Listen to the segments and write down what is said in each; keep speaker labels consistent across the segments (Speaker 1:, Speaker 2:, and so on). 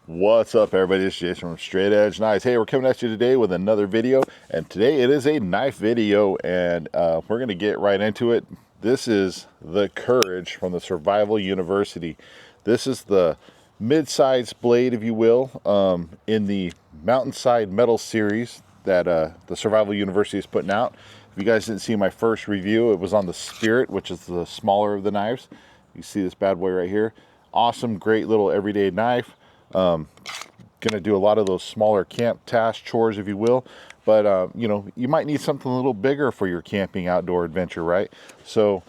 Speaker 1: What's up, everybody? It's Jason from Straight Edge Knives. Hey, we're coming at you today with another video, and today it is a knife video, and we're going to get right into it. This is the Courage from the Survival University. This is the mid-size blade, if you will, in the Mountainside Metal series that the Survival University is putting out. If you guys didn't see my first review, it was on the Spirit, which is the smaller of the knives. You see this bad boy right here. Awesome, great little everyday knife. Gonna do a lot of those smaller camp task chores, if you will, but you know, you might need something a little bigger for your camping outdoor adventure, right? So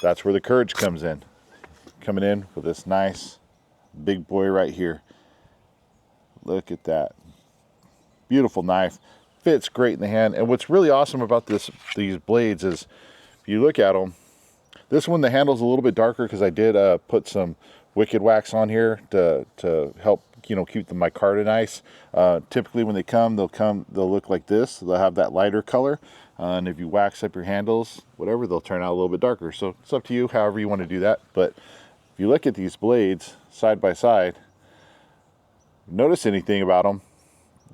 Speaker 1: that's where the Courage comes in, coming in with this nice big boy right here. Look at that, beautiful knife, fits great in the hand. And what's really awesome about these blades is, if you look at them, this one, the handle's a little bit darker because I did put some Wicked Wax on here to help, you know, keep the micarta nice. Typically when they come, they'll look like this. They'll have that lighter color, and if you wax up your handles, whatever, they'll turn out a little bit darker. So it's up to you, however you want to do that. But if you look at these blades side by side, notice anything about them,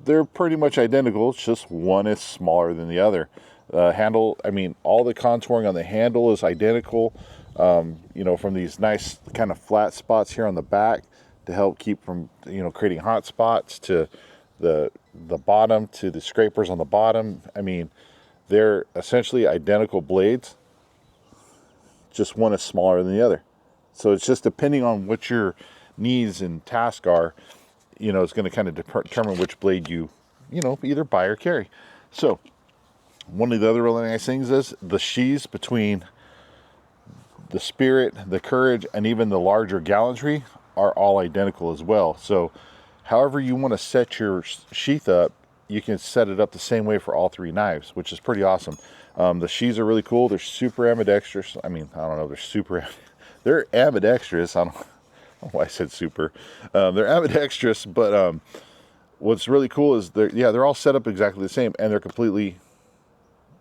Speaker 1: they're pretty much identical. It's just one is smaller than the other. Handle, I mean, all the contouring on the handle is identical. You know, from these nice kind of flat spots here on the back to help keep from, you know, creating hot spots, to the bottom, to the scrapers on the bottom. I mean, they're essentially identical blades, just one is smaller than the other. So it's just depending on what your needs and tasks are, you know, it's going to kind of determine which blade you know, either buy or carry. So one of the other really nice things is the sheaths between the Spirit, the Courage, and even the larger Gallantry are all identical as well. So however you want to set your sheath up, you can set it up the same way for all three knives, which is pretty awesome. The sheaths are really cool. They're super ambidextrous. I mean, I don't know, they're ambidextrous. I don't know why I said super. They're ambidextrous, but what's really cool is they're all set up exactly the same, and they're completely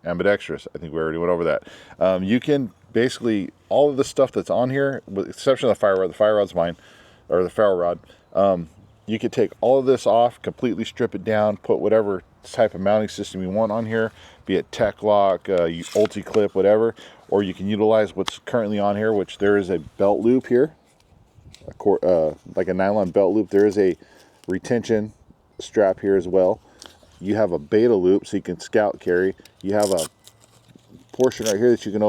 Speaker 1: ambidextrous. I think we already went over that. You can basically, all of the stuff that's on here, with the exception of the fire rod's mine, or the ferro rod, you could take all of this off, completely strip it down, put whatever type of mounting system you want on here, be it Tek-Lok, Ulti-Clip, whatever, or you can utilize what's currently on here, which there is a belt loop here, like a nylon belt loop. There is a retention strap here as well. You have a beta loop so you can scout carry. You have a portion right here that you can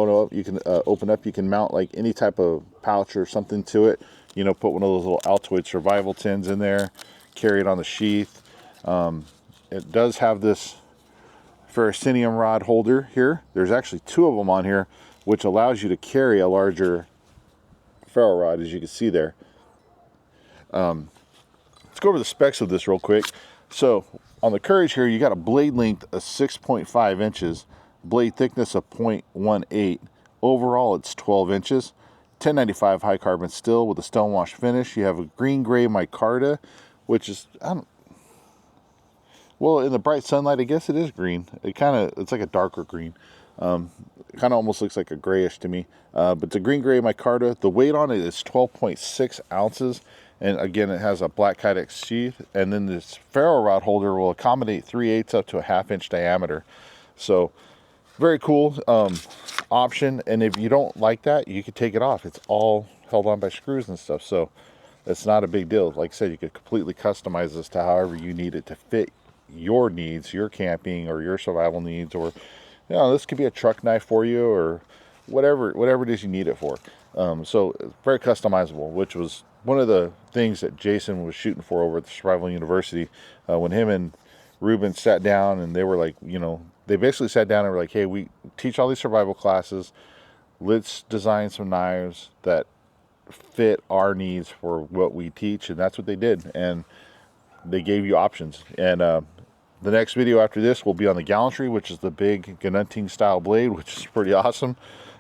Speaker 1: open up. You can mount like any type of pouch or something to it. You know, put one of those little Altoid survival tins in there, carry it on the sheath. It does have this ferrocenium rod holder here. There's actually two of them on here, which allows you to carry a larger ferro rod, as you can see there. Let's go over the specs of this real quick. So on the Courage here, you got a blade length of 6.5 inches, blade thickness of 0.18. Overall, it's 12 inches. 1095 high carbon steel with a stonewash finish. You have a green gray micarta, which is, well, in the bright sunlight, I guess it is green. It's like a darker green. It kind of almost looks like a grayish to me. But it's a green gray micarta. The weight on it is 12.6 ounces. And again, it has a black Kydex sheath. And then this ferro rod holder will accommodate 3/8 up to a 1/2 inch diameter. So very cool option. And if you don't like that, you could take it off. It's all held on by screws and stuff. So it's not a big deal. Like I said, you could completely customize this to however you need it to fit your needs, your camping or your survival needs, or, you know, this could be a truck knife for you, or whatever it is you need it for. So it's very customizable, which was one of the things that Jason was shooting for over at the Survival University, when him and Ruben sat down, and they were like, you know, they basically sat down and were like, hey, we teach all these survival classes. Let's design some knives that fit our needs for what we teach. And that's what they did. And they gave you options. And the next video after this will be on the Gallantry, which is the big Gununting style blade, which is pretty awesome.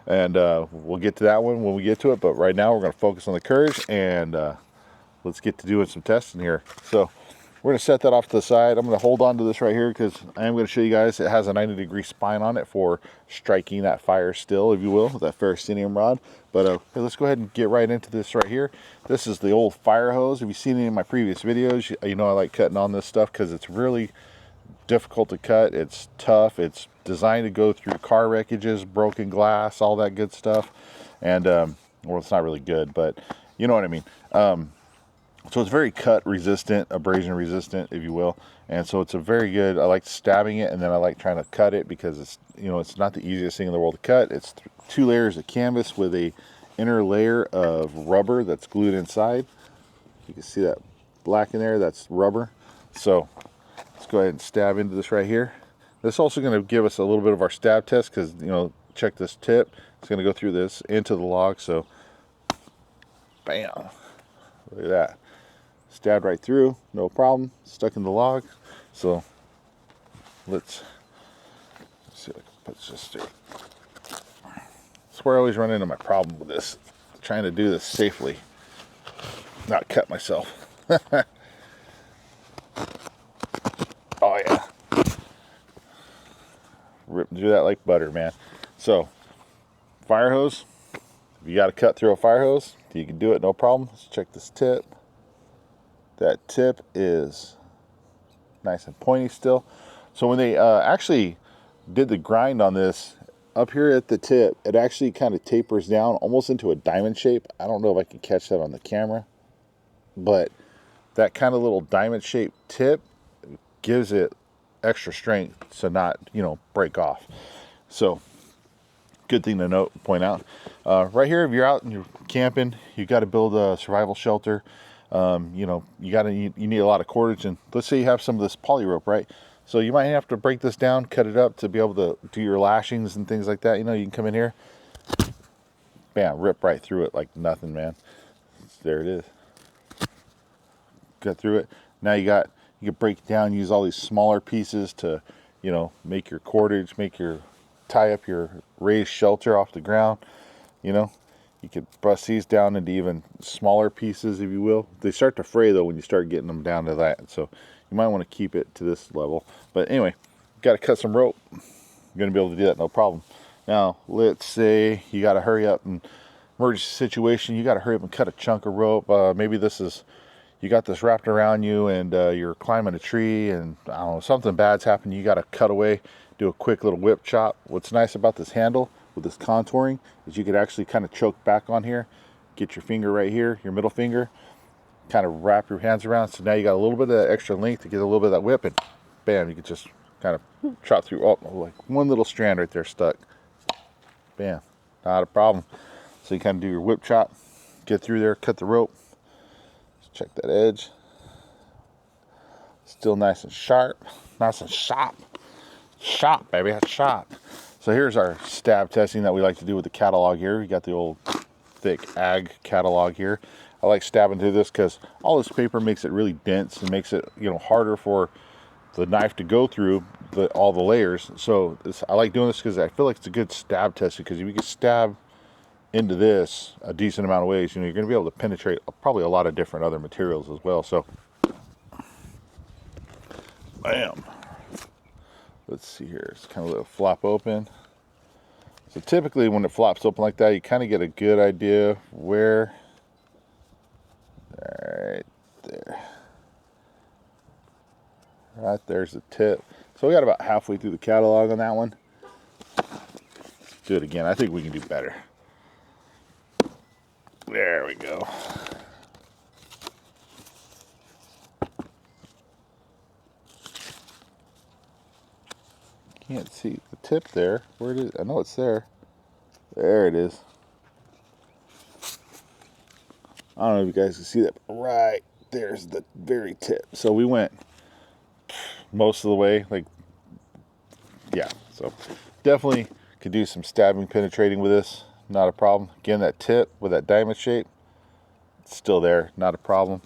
Speaker 1: And we'll get to that one when we get to it. But right now we're going to focus on the Courage, and let's get to doing some testing here. So We're going to set that off to the side. I'm going to hold on to this right here because I am going to show you guys it has a 90-degree spine on it for striking that fire still, if you will, with that ferrocerium rod. But hey, let's go ahead and get right into this right here. This is the old fire hose. If you've seen any of my previous videos, you know I like cutting on this stuff because it's really difficult to cut. It's tough. It's designed to go through car wreckages, broken glass, all that good stuff. And, well, it's not really good, but you know what I mean. So it's very cut resistant, abrasion resistant, if you will. And so it's a very good, I like stabbing it, and then I like trying to cut it because it's, you know, it's not the easiest thing in the world to cut. It's 2 layers of canvas with a inner layer of rubber that's glued inside. You can see that black in there, that's rubber. So let's go ahead and stab into this right here. This is also going to give us a little bit of our stab test because, you know, check this tip. It's going to go through this into the log. So bam, look at that. Stabbed right through, no problem, stuck in the log. So let's see if I can put this through. That's where I always run into my problem with this, trying to do this safely, not cut myself. Oh yeah, rip through that like butter, man. So fire hose, if you got to cut through a fire hose, you can do it, no problem. Let's check this tip. That tip is nice and pointy still. So when they actually did the grind on this, up here at the tip, it actually kind of tapers down almost into a diamond shape. I don't know if I can catch that on the camera, but that kind of little diamond shaped tip gives it extra strength to not, you know, break off. So good thing to point out. Right here, if you're out and you're camping, you got to build a survival shelter. You know, you need a lot of cordage, and let's say you have some of this poly rope, right? So you might have to break this down, cut it up to be able to do your lashings and things like that. You know, you can come in here, bam, rip right through it like nothing, man. There it is. Cut through it. Now you can break it down, use all these smaller pieces to, you know, make your cordage, tie up your raised shelter off the ground, you know. You could bust these down into even smaller pieces, if you will. They start to fray, though, when you start getting them down to that. So you might want to keep it to this level. But anyway, got to cut some rope. You're going to be able to do that, no problem. Now, let's say you got to hurry up and emergency situation. You got to hurry up and cut a chunk of rope. Maybe you got this wrapped around you and you're climbing a tree and, I don't know, something bad's happened. You got to cut away, do a quick little whip chop. What's nice about this handle with this contouring is you could actually kind of choke back on here, get your finger right here, your middle finger, kind of wrap your hands around. So now you got a little bit of extra length to get a little bit of that whip, and bam, you could just kind of chop through. Oh, like one little strand right there stuck. Bam, not a problem. So you kind of do your whip chop, get through there, cut the rope. Let's check that edge. Still nice and sharp, nice and sharp. Sharp, baby, that's sharp. So here's our stab testing that we like to do with the catalog here. We got the old thick ag catalog here. I like stabbing through this because all this paper makes it really dense and makes it, you know, harder for the knife to go through all the layers. So I like doing this because I feel like it's a good stab test, because if you can stab into this a decent amount of ways, you know, you're going to be able to penetrate probably a lot of different other materials as well. So bam. Let's see here, it's kind of let it flop open. So typically when it flops open like that, you kind of get a good idea where, right there. Right there's the tip. So we got about halfway through the catalog on that one. Let's do it again. I think we can do better. There we go. Can't see the tip there. Where it is? I know it's there. There it is. I don't know if you guys can see that, but right there's the very tip. So we went most of the way, like, yeah. So definitely could do some stabbing, penetrating with this. Not a problem. Again, that tip with that diamond shape, it's still there. Not a problem.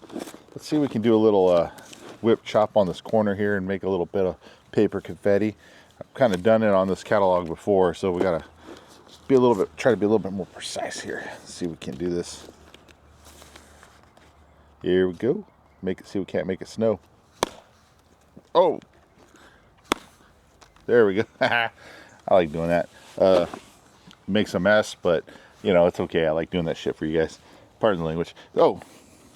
Speaker 1: Let's see if we can do a little whip chop on this corner here and make a little bit of paper confetti. I've kind of done it on this catalog before, so we gotta try to be a little bit more precise here. Let's see if we can do this. Here we go. See if we can't make it snow. Oh, there we go. I like doing that. Makes a mess, but you know, it's okay. I like doing that shit for you guys. Pardon the language. Oh,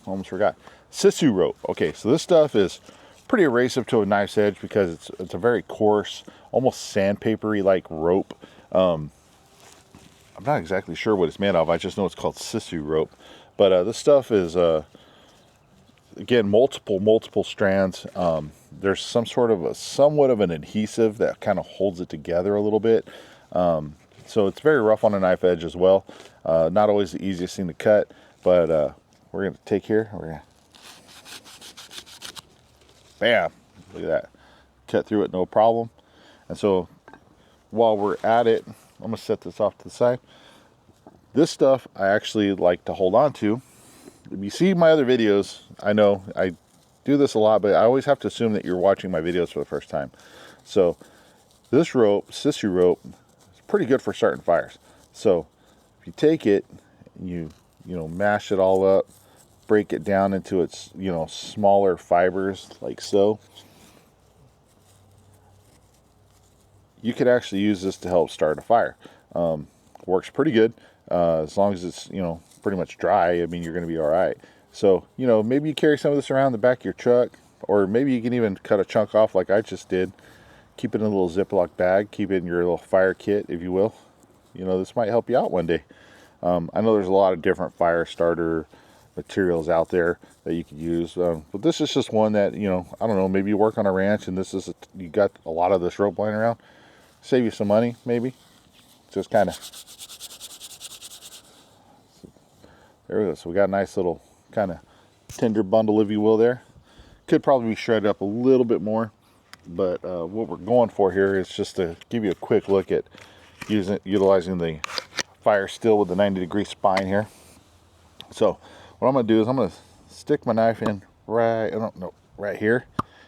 Speaker 1: almost forgot. Sisu rope. Okay, so this stuff is pretty abrasive to a knife's edge because it's a very coarse, almost sandpapery like rope. I'm not exactly sure what it's made of. I just know it's called Sisu rope. But this stuff is again multiple strands. There's some sort of somewhat of an adhesive that kind of holds it together a little bit. So it's very rough on the knife edge as well. Not always the easiest thing to cut, but we're going to take here. We're going to, bam, look at that. Cut through it, no problem. And so while we're at it, I'm going to set this off to the side. This stuff I actually like to hold on to. If you see my other videos, I know I do this a lot, but I always have to assume that you're watching my videos for the first time. So this rope, Sisu rope, pretty good for starting fires. So if you take it and you know mash it all up, break it down into its smaller fibers like so, you could actually use this to help start a fire. Works pretty good as long as it's pretty much dry. I mean, you're going to be all right. So maybe you carry some of this around the back of your truck, or maybe you can even cut a chunk off like I just did. Keep it in a little Ziploc bag. Keep it in your little fire kit, if you will. This might help you out one day. I know there's a lot of different fire starter materials out there that you could use. But this is just one that, I don't know, maybe you work on a ranch and you got a lot of this rope lying around. Save you some money, maybe. Just kind of. There we go. So we got a nice little kind of tender bundle, if you will, there. Could probably be shredded up a little bit more. But what we're going for here is just to give you a quick look at utilizing the fire steel with the 90-degree spine here. So what I'm going to do is I'm going to stick my knife in right here,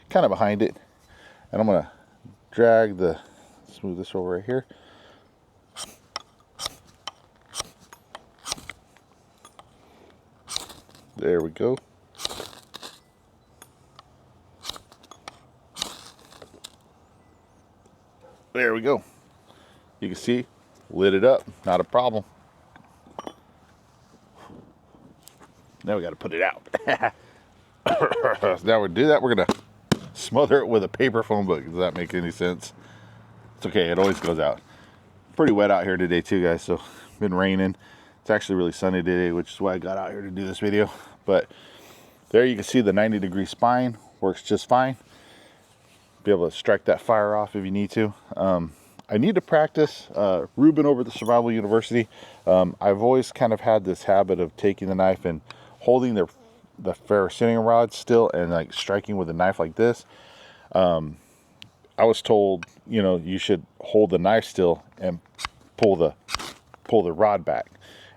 Speaker 1: kind of behind it, and I'm going to smooth this over right here. There we go. There we go. You can see, lit it up, not a problem. Now we got to put it out. Now we do that, we're going to smother it with a paper phone book. Does that make any sense? It's okay, it always goes out. Pretty wet out here today too, guys, so been raining. It's actually really sunny today, which is why I got out here to do this video. But there you can see the 90-degree spine works just fine. Be able to strike that fire off if you need to. I need to practice. Ruben over at the Survival University, I've always kind of had this habit of taking the knife and holding the ferrocerium rod still and like striking with a knife like this. I was told, you should hold the knife still and pull the rod back.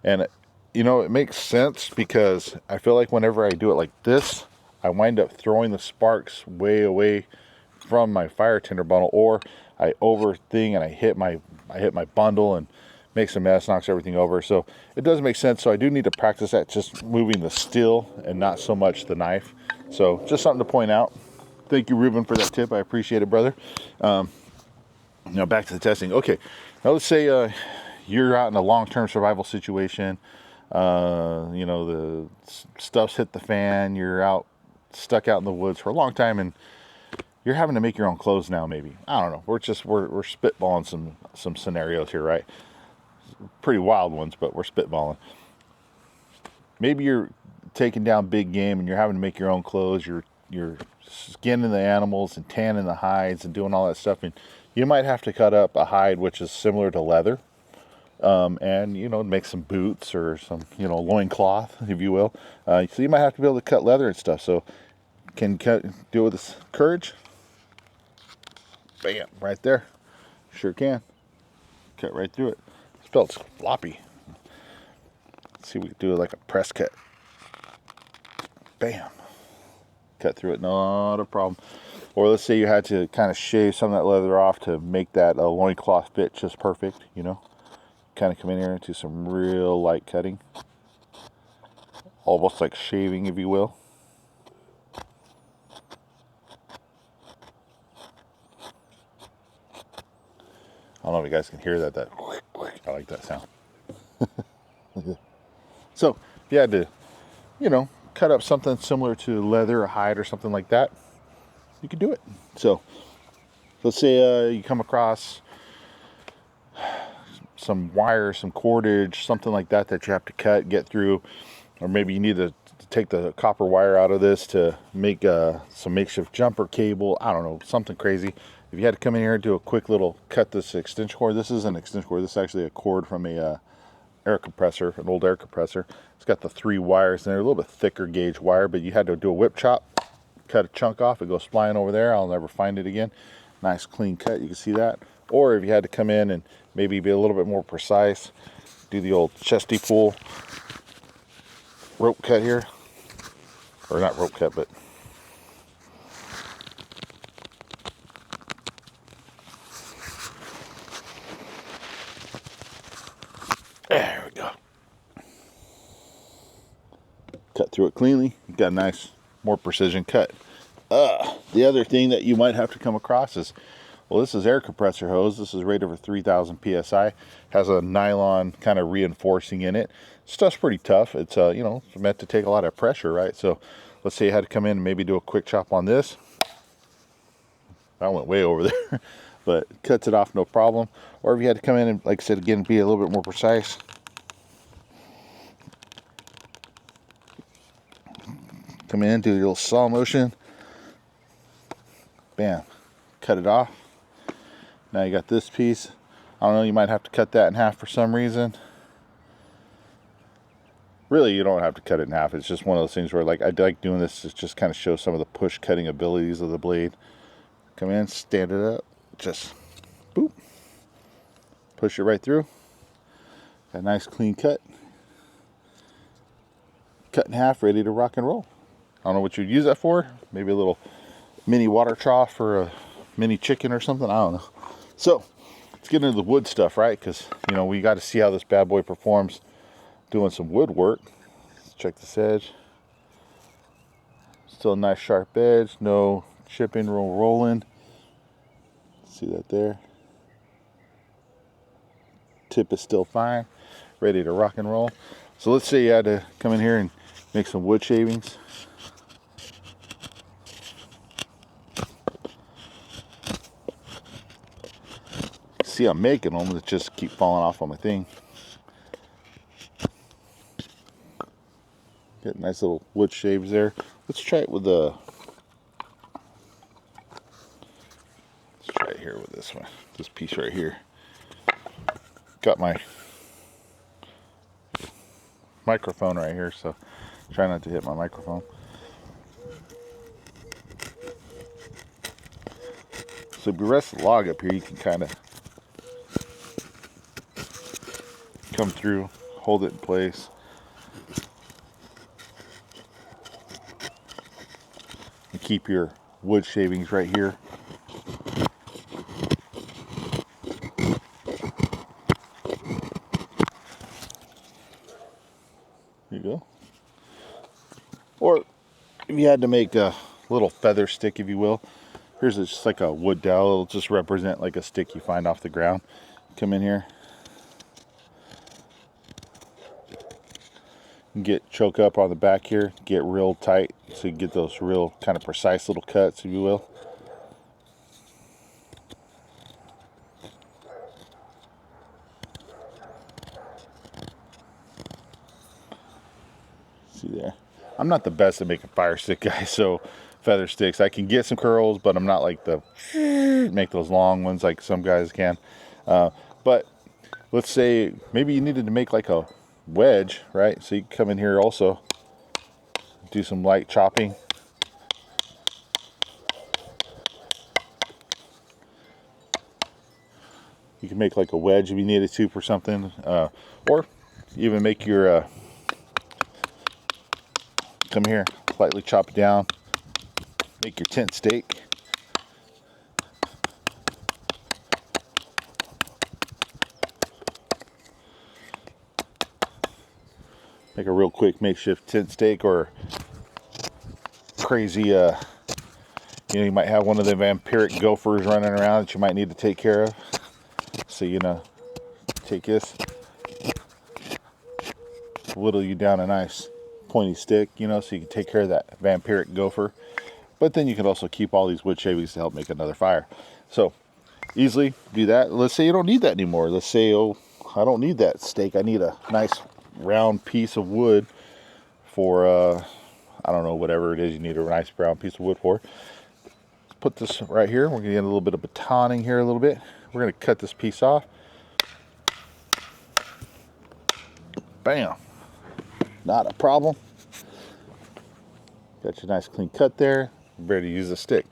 Speaker 1: And it makes sense because I feel like whenever I do it like this, I wind up throwing the sparks way away from my fire tinder bundle, or I overthink and I hit my bundle and makes a mess, knocks everything over. So it does make sense. So I do need to practice that, just moving the steel and not so much the knife. So just something to point out. Thank you, Ruben, for that tip. I appreciate it, brother. Now back to the testing. Okay, now let's say you're out in a long-term survival situation. The stuff's hit the fan. You're stuck out in the woods for a long time, and you're having to make your own clothes now, maybe. I don't know. We're spitballing some scenarios here, right? Pretty wild ones, but we're spitballing. Maybe you're taking down big game and you're having to make your own clothes. You're skinning the animals and tanning the hides and doing all that stuff. And you might have to cut up a hide which is similar to leather. And make some boots or some loincloth, if you will. So you might have to be able to cut leather and stuff. So do it with this courage. Bam, right there. Sure can. Cut right through it. This belt's floppy. Let's see if we can do it like a press cut. Bam. Cut through it, not a problem. Or let's say you had to kind of shave some of that leather off to make that loincloth fit just perfect, Kind of come in here and do some real light cutting. Almost like shaving, if you will. don't know if you guys can hear that. I like that sound. So if you had to, you know, cut up something similar to leather or hide or something like that, you could do it. So let's say you come across some wire, some cordage, something like that that you have to cut, get through, or maybe you need to take the copper wire out of this to make some makeshift jumper cable. I don't know, something crazy. If you had to come in here and do a quick little cut this extension cord, this isn't an extension cord, this is actually a cord from a air compressor, an old air compressor. It's got the 3 wires in there, a little bit thicker gauge wire, but you had to do a whip chop, cut a chunk off, it goes flying over there. I'll never find it again. Nice clean cut, you can see that. Or if you had to come in and maybe be a little bit more precise, do the old chesty pull rope cut here, or not rope cut, but there we go. Cut through it cleanly. You got a nice, more precision cut. The other thing that you might have to come across is, well, this is air compressor hose. This is rated over 3,000 psi. Has a nylon kind of reinforcing in it. Stuff's pretty tough. It's you know, it's meant to take a lot of pressure, right? So let's say you had to come in and maybe do a quick chop on this. That went way over there, but cuts it off no problem. Or if you had to come in and, like I said, again, be a little bit more precise. Come in, do your little saw motion. Bam, cut it off. Now you got this piece. I don't know, you might have to cut that in half for some reason. Really, you don't have to cut it in half. It's just one of those things where, like, I like doing this to just kind of show some of the push cutting abilities of the blade. Come in, stand it up, just boop, push it right through. Got a nice clean cut. Cut in half, ready to rock and roll. I don't know what you'd use that for. Maybe a little mini water trough for a mini chicken or something. I don't know. So let's get into the wood stuff, right? Because, you know, we got to see how this bad boy performs doing some wood work. Let's check this edge. Still a nice sharp edge. No chipping, rolling. See that there? Tip is still fine. Ready to rock and roll. So let's say you had to come in here and make some wood shavings. See, I'm making them that just keep falling off on my thing. Get nice little wood shaves there. Let's try it with the. Let's try it here with this one. This piece right here. Got my microphone right here, so try not to hit my microphone. So if you rest the log up here, you can kind of come through, hold it in place. And keep your wood shavings right here. There you go. Or if you had to make a little feather stick, if you will, here's just like a wood dowel. It'll just represent like a stick you find off the ground. Come in here. Get choke up on the back here, get real tight so you get those real kind of precise little cuts, if you will. See there? I'm not the best at making fire stick guys, so feather sticks, I can get some curls, but I'm not like the make those long ones like some guys can. But let's say maybe you needed to make like a wedge, right? So you can come in here also, do some light chopping. You can make like a wedge if you needed to for something, or even make your come here, lightly chop it down, make your tent stake. Make a real quick makeshift tent stake, or crazy, you know, you might have one of the vampiric gophers running around that you might need to take care of. So you know, take this, whittle you down a nice pointy stick, you know, so you can take care of that vampiric gopher. But then you can also keep all these wood shavings to help make another fire. So easily do that. Let's say you don't need that anymore. Let's say, oh, I don't need that steak. I need a nice round piece of wood for, I don't know, whatever it is you need a nice brown piece of wood for. Let's put this right here. We're going to get a little bit of batoning here a little bit. We're going to cut this piece off. Bam. Not a problem. Got your nice clean cut there. Ready to use the stick.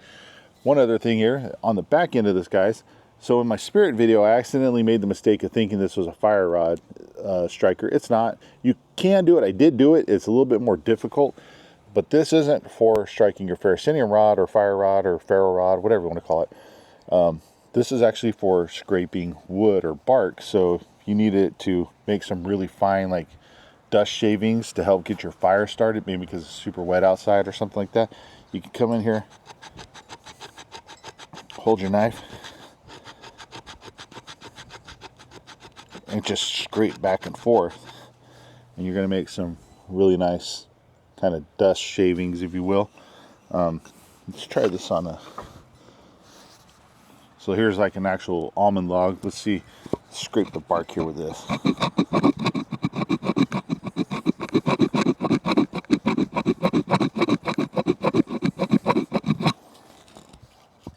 Speaker 1: One other thing here on the back end of this, guys. So in my Spirit video, I accidentally made the mistake of thinking this was a fire rod striker. It's not. You can do it. I did do it. It's a little bit more difficult. But this isn't for striking your ferrocenium rod or fire rod or ferro rod, whatever you want to call it. This is actually for scraping wood or bark. So you need it to make some really fine, like, dust shavings to help get your fire started, maybe because it's super wet outside or something like that. You can come in here, hold your knife, and just scrape back and forth, and you're going to make some really nice kind of dust shavings, if you will. Let's try this on a... So here's like an actual almond log. Let's see, scrape the bark here with this.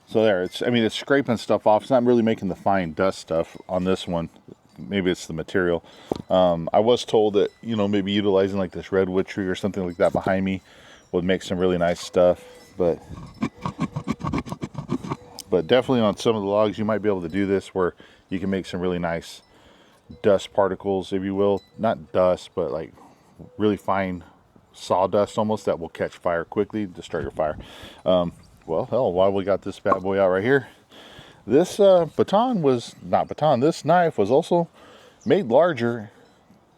Speaker 1: So there, it's scraping stuff off. It's not really making the fine dust stuff on this one. Maybe it's the material. I was told that, you know, maybe utilizing like this redwood tree or something like that behind me would make some really nice stuff. But definitely on some of the logs, you might be able to do this where you can make some really nice dust particles, if you will. Not dust, but like really fine sawdust almost that will catch fire quickly to start your fire. Well, hell, while we got this bad boy out right here, this this knife was also made larger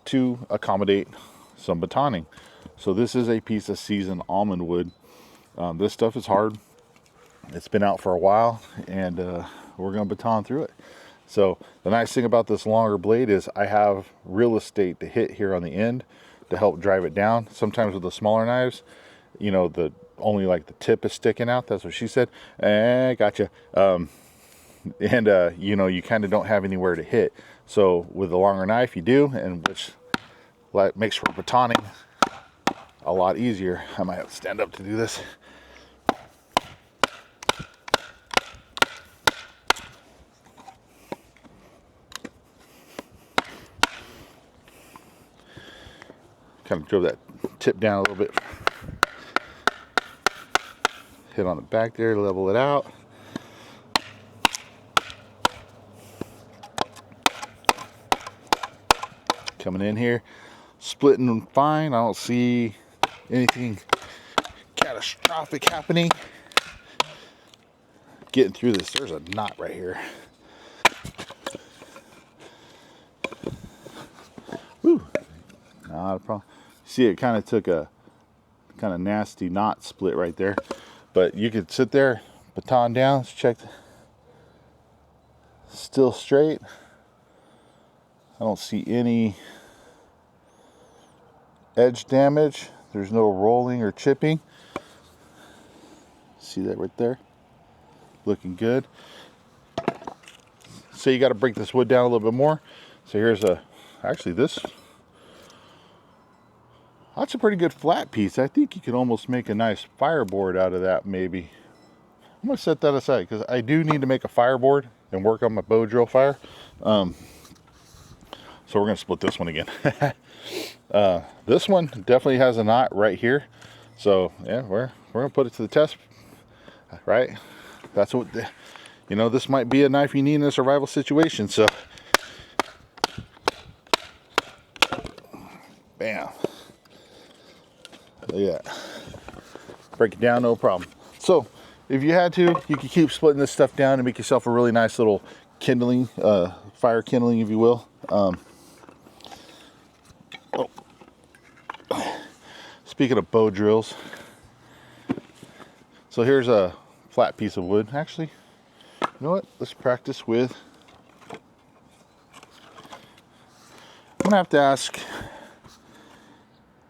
Speaker 1: to accommodate some batoning. So this is a piece of seasoned almond wood. This stuff is hard. It's been out for a while, and we're going to baton through it. So the nice thing about this longer blade is I have real estate to hit here on the end to help drive it down. Sometimes with the smaller knives, you know, only like the tip is sticking out. That's what she said. Gotcha. You know, you kind of don't have anywhere to hit. So with the longer knife, you do, and which makes for batoning a lot easier. I might have to stand up to do this. Kind of drove that tip down a little bit. Hit on the back there, level it out. Coming in here, splitting fine. I don't see anything catastrophic happening. Getting through this, there's a knot right here. Woo, not a problem. See, it kind of took a kind of nasty knot split right there. But you could sit there, baton down, check, still straight. I don't see any edge damage. There's no rolling or chipping. See that right there? Looking good. So you got to break this wood down a little bit more. So here's actually that's a pretty good flat piece. I think you could almost make a nice fireboard out of that, maybe. I'm going to set that aside because I do need to make a fireboard and work on my bow drill fire. So we're going to split this one again. This one definitely has a knot right here. So yeah, we're going to put it to the test, right? That's what, you know, this might be a knife you need in a survival situation. So bam. Yeah, break it down, no problem. So if you had to, you could keep splitting this stuff down and make yourself a really nice little kindling, fire kindling, if you will. Speaking of bow drills, so here's a flat piece of wood. Actually, you know what? Let's practice with gonna have to ask.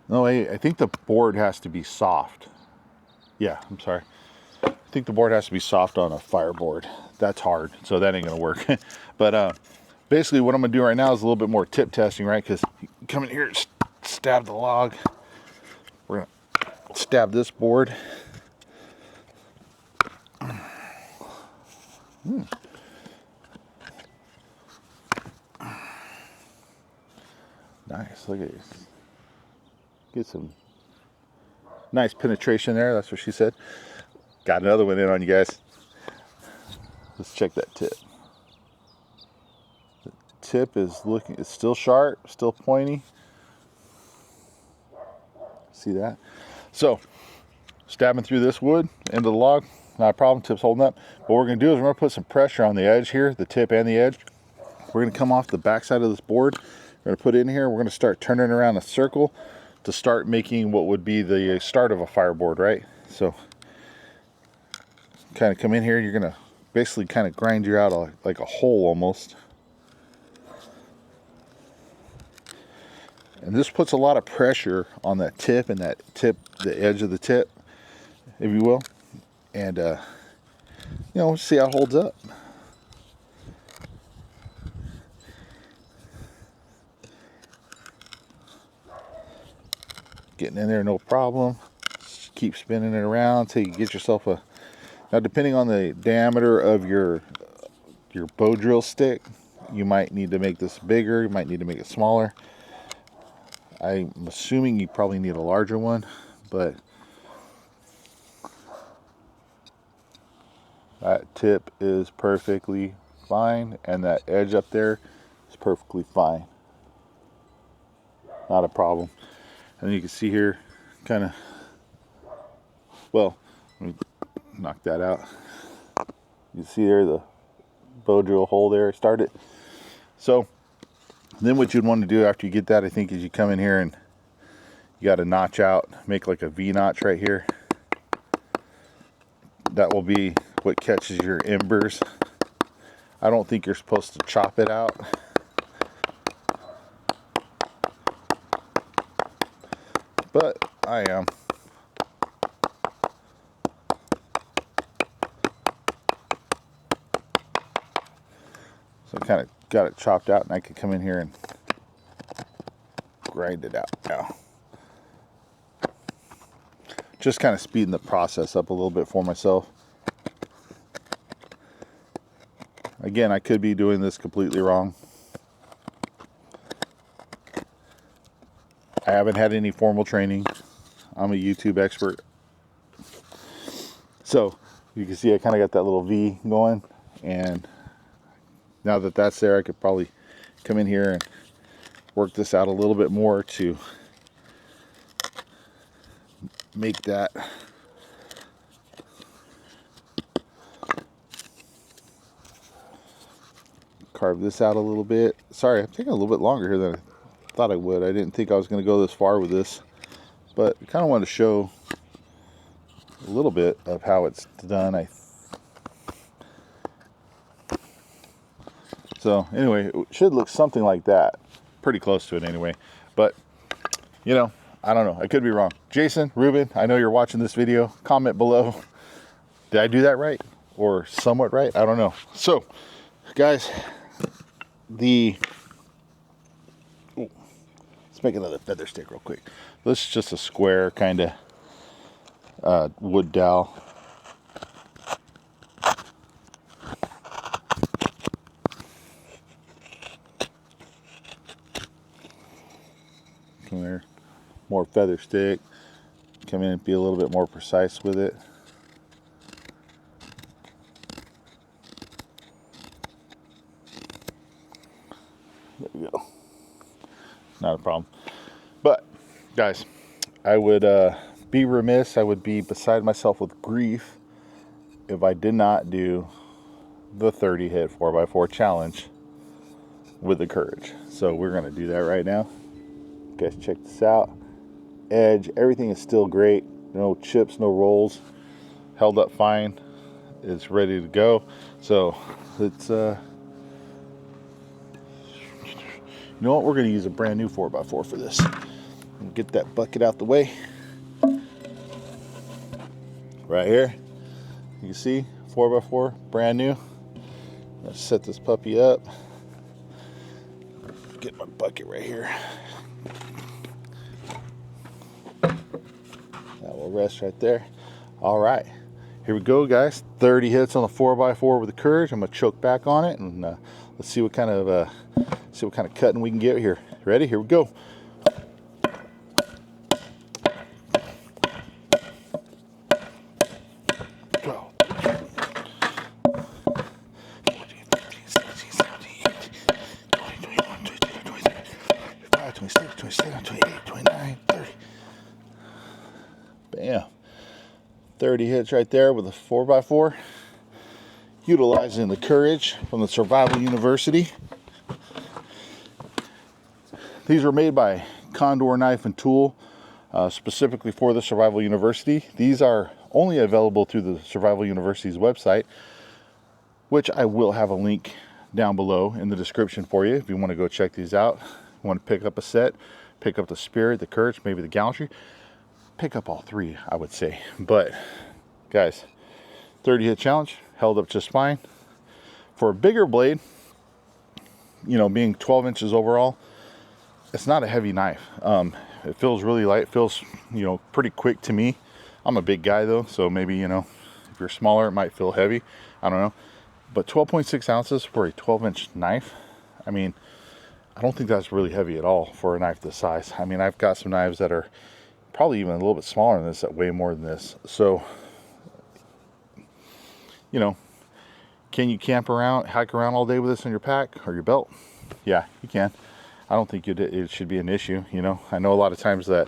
Speaker 1: No, I think the board has to be soft. Yeah, I'm sorry. I think the board has to be soft on a fireboard. That's hard, so that ain't gonna work. But basically what I'm gonna do right now is a little bit more tip testing, right? Because you come in here, stab the log. We're gonna stab this board. Nice, look at this. Get some nice penetration there, that's what she said. Got another one in on you guys. Let's check that tip. The tip is looking, it's still sharp, still pointy. See that? So, stabbing through this wood into the log, not a problem, tip's holding up. What we're gonna do is we're gonna put some pressure on the edge here, the tip and the edge. We're gonna come off the back side of this board. We're gonna put it in here. We're gonna start turning around a circle to start making what would be the start of a fireboard, right? So, kind of come in here. You're gonna basically kind of grind you out like a hole almost. And this puts a lot of pressure on that tip and that tip, the edge of the tip, if you will. And, you know, see how it holds up. Getting in there, no problem. Just keep spinning it around until you get yourself a... Now, depending on the diameter of your bow drill stick, you might need to make this bigger, you might need to make it smaller. I'm assuming you probably need a larger one, but that tip is perfectly fine, and that edge up there is perfectly fine. Not a problem. And you can see here, kind of, well, let me knock that out. You see there the bow drill hole there, I started. So then what you'd want to do after you get that, I think, is you come in here and you got to notch out, make like a V notch right here. That will be what catches your embers. I don't think you're supposed to chop it out. But I am. So I kind of got it chopped out, and I could come in here and grind it out now. Just kind of speeding the process up a little bit for myself. Again, I could be doing this completely wrong. I haven't had any formal training. I'm a YouTube expert. So you can see I kind of got that little V going, and now that that's there, I could probably come in here and work this out a little bit more to make that carve this out a little bit. Sorry, I'm taking a little bit longer here than I thought I would. I didn't think I was going to go this far with this, but I kind of wanted to show a little bit of how it's done. So anyway, it should look something like that. Pretty close to it anyway. But, you know, I don't know. I could be wrong. Jason, Ruben, I know you're watching this video. Comment below. Did I do that right? Or somewhat right? I don't know. So, guys, let's make another feather stick real quick. This is just a square kind of wood dowel. Come here, more feather stick. Come in and be a little bit more precise with it. There we go. Not a problem. But guys, I would be remiss, I would be beside myself with grief if I did not do the 30 hit 4x4 challenge with the Courage. So we're going to do that right now. Guys, check this out. Edge, everything is still great. No chips, no rolls. Held up fine. It's ready to go. So let's You know what? We're going to use a brand new 4x4 for this. Get that bucket out the way. Right here. You can see 4x4, brand new. Let's set this puppy up. Get my bucket right here. That will rest right there. All right. Here we go, guys. 30 hits on the 4x4 with the Courage. I'm going to choke back on it, and let's see what kind of cutting we can get here. Ready? Here we go. Go. 26, 27, 28, 29, 30. Bam. 30 hits right there with a 4x4. Utilizing the Courage from the Survival University. These were made by Condor Knife and Tool, specifically for the Survival University. These are only available through the Survival University's website, which I will have a link down below in the description for you if you want to go check these out. You want to pick up a set, pick up the Spirit, the Courage, maybe the Gallantry. Pick up all three, I would say. But guys, 30 hit challenge, held up just fine. For a bigger blade, you know, being 12 inches overall, it's not a heavy knife. It feels really light. It feels, you know, pretty quick to me. I'm a big guy though, so maybe, you know, if you're smaller, it might feel heavy. I don't know. But 12.6 ounces for a 12-inch knife, I mean, I don't think that's really heavy at all for a knife this size. I mean, I've got some knives that are probably even a little bit smaller than this, that weigh more than this. So, you know, can you camp around, hike around all day with this in your pack or your belt? Yeah, you can. I don't think it should be an issue. You know, I know a lot of times that,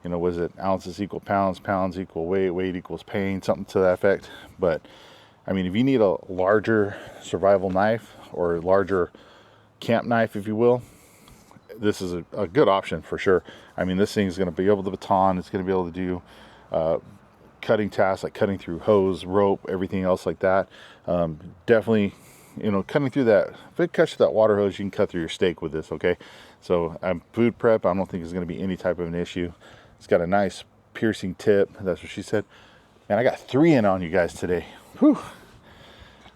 Speaker 1: you know, was it ounces equal pounds, pounds equal weight, weight equals pain, something to that effect. But I mean, if you need a larger survival knife or a larger camp knife, if you will, this is a good option for sure. I mean, this thing's going to be able to baton. It's going to be able to do cutting tasks like cutting through hose, rope, everything else like that. Definitely, you know, cutting through that. If it cuts through that water hose, you can cut through your steak with this, okay? So food prep, I don't think is going to be any type of an issue. It's got a nice piercing tip. That's what she said. Man, I got 3 in on you guys today. Whew.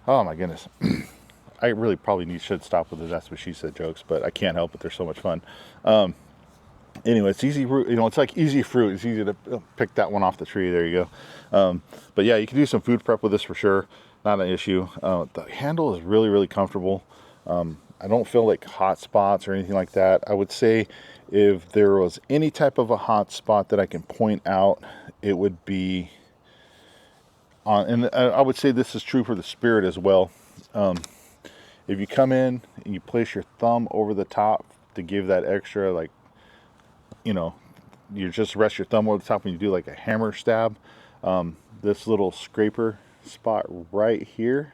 Speaker 1: Oh my goodness. I really probably should stop with the "that's what she said" jokes, but I can't help it. They're so much fun. Anyway, it's easy. You know, it's like easy fruit. It's easy to pick that one off the tree. There you go. But yeah, you can do some food prep with this for sure. Not an issue. The handle is really, really comfortable. I don't feel like hot spots or anything like that. I would say if there was any type of a hot spot that I can point out, it would be on, and I would say this is true for the Spirit as well. If you come in and you place your thumb over the top to give that extra, like, you know, you just rest your thumb over the top when you do like a hammer stab. This little scraper spot right here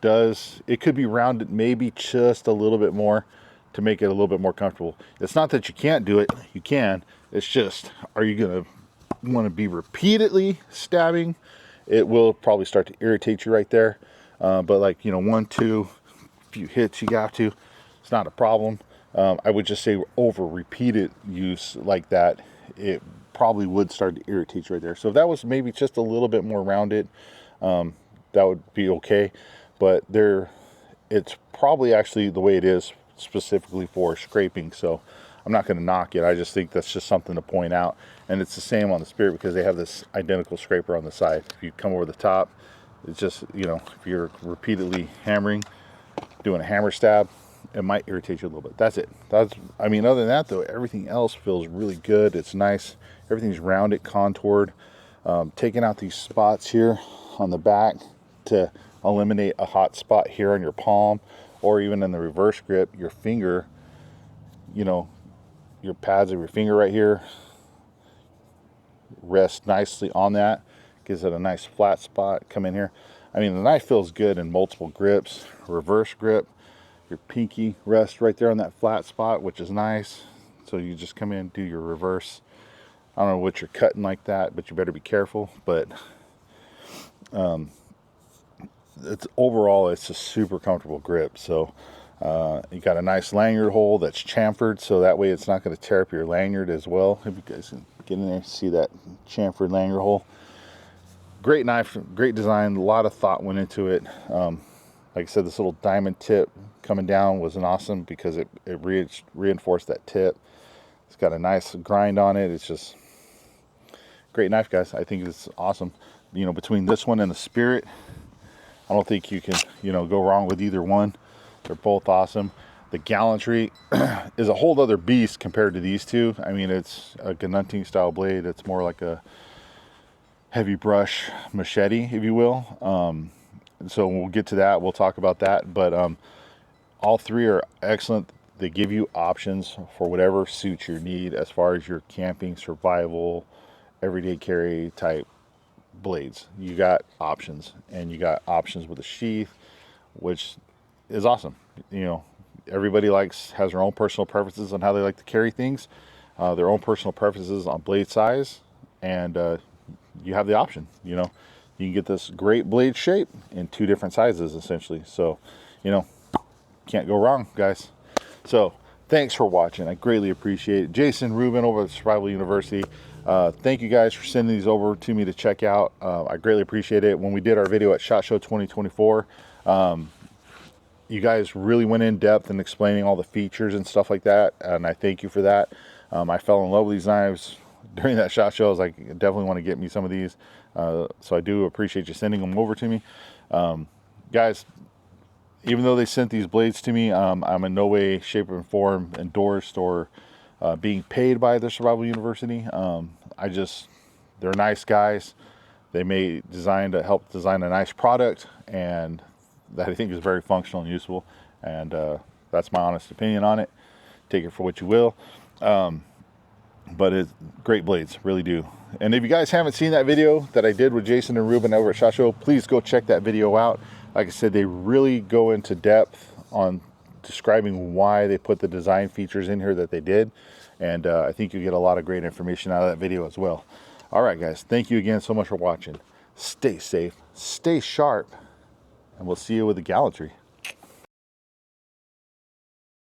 Speaker 1: it could be rounded maybe just a little bit more to make it a little bit more comfortable. It's not that you can't do it, you can. It's just, are you going to want to be repeatedly stabbing? It will probably start to irritate you right there. But like, you know, 1, 2, few hits you got to, it's not a problem. I would just say over repeated use like that, it probably would start to irritate you right there. So if that was maybe just a little bit more rounded, that would be okay. But it's probably actually the way it is specifically for scraping. So I'm not going to knock it. I just think that's just something to point out. And it's the same on the Spirit because they have this identical scraper on the side. If you come over the top, it's just, you know, if you're repeatedly hammering, doing a hammer stab, it might irritate you a little bit. That's it. I mean, other than that though, everything else feels really good. It's nice. Everything's rounded, contoured. Taking out these spots here on the back to eliminate a hot spot here on your palm, or even in the reverse grip, your finger, you know, your pads of your finger right here rest nicely on that. Gives it a nice flat spot. Come in here. I mean, the knife feels good in multiple grips. Reverse grip, your pinky rests right there on that flat spot, which is nice. So you just come in, do your reverse. I don't know what you're cutting like that, but you better be careful. But it's overall, it's a super comfortable grip. So You got a nice lanyard hole that's chamfered, so that way it's not going to tear up your lanyard as well. If you guys can get in there and see that chamfered lanyard hole. Great knife, great design, a lot of thought went into it. Like I said, this little diamond tip coming down was an awesome because it reinforced that tip. It's got a nice grind on it. It's just great knife, guys. I think it's awesome. You know, between this one and the Spirit, I don't think you can, you know, go wrong with either one. They're both awesome. The Gallantry is a whole other beast compared to these two. I mean, it's a Gununting style blade. It's more like a heavy brush machete, if you will. So we'll get to that. We'll talk about that. But all three are excellent. They give you options for whatever suits your need as far as your camping, survival, everyday carry type blades. You got options, and you got options with a sheath, which is awesome. You know, everybody has their own personal preferences on how they like to carry things, their own personal preferences on blade size, and you have the option. You know, you can get this great blade shape in 2 different sizes essentially. So, you know, can't go wrong, guys. So thanks for watching. I greatly appreciate it. Jason Rubin over at Survival University. Thank you guys for sending these over to me to check out. I greatly appreciate it. When we did our video at SHOT Show 2024, you guys really went in depth in explaining all the features and stuff like that, and I thank you for that. I fell in love with these knives during that SHOT Show. I was like, I definitely want to get me some of these. So I do appreciate you sending them over to me. Guys, even though they sent these blades to me, I'm in no way, shape, or form endorsed or being paid by the Survival University. They're nice guys. They designed to help design a nice product, and that I think is very functional and useful. And that's my honest opinion on it. Take it for what you will. But it's great blades, really do. And if you guys haven't seen that video that I did with Jason and Ruben over at SHOT Show, please go check that video out. Like I said, they really go into depth on describing why they put the design features in here that they did. And I think you get a lot of great information out of that video as well. All right, guys, thank you again so much for watching. Stay safe, stay sharp, and we'll see you with the Gallantry.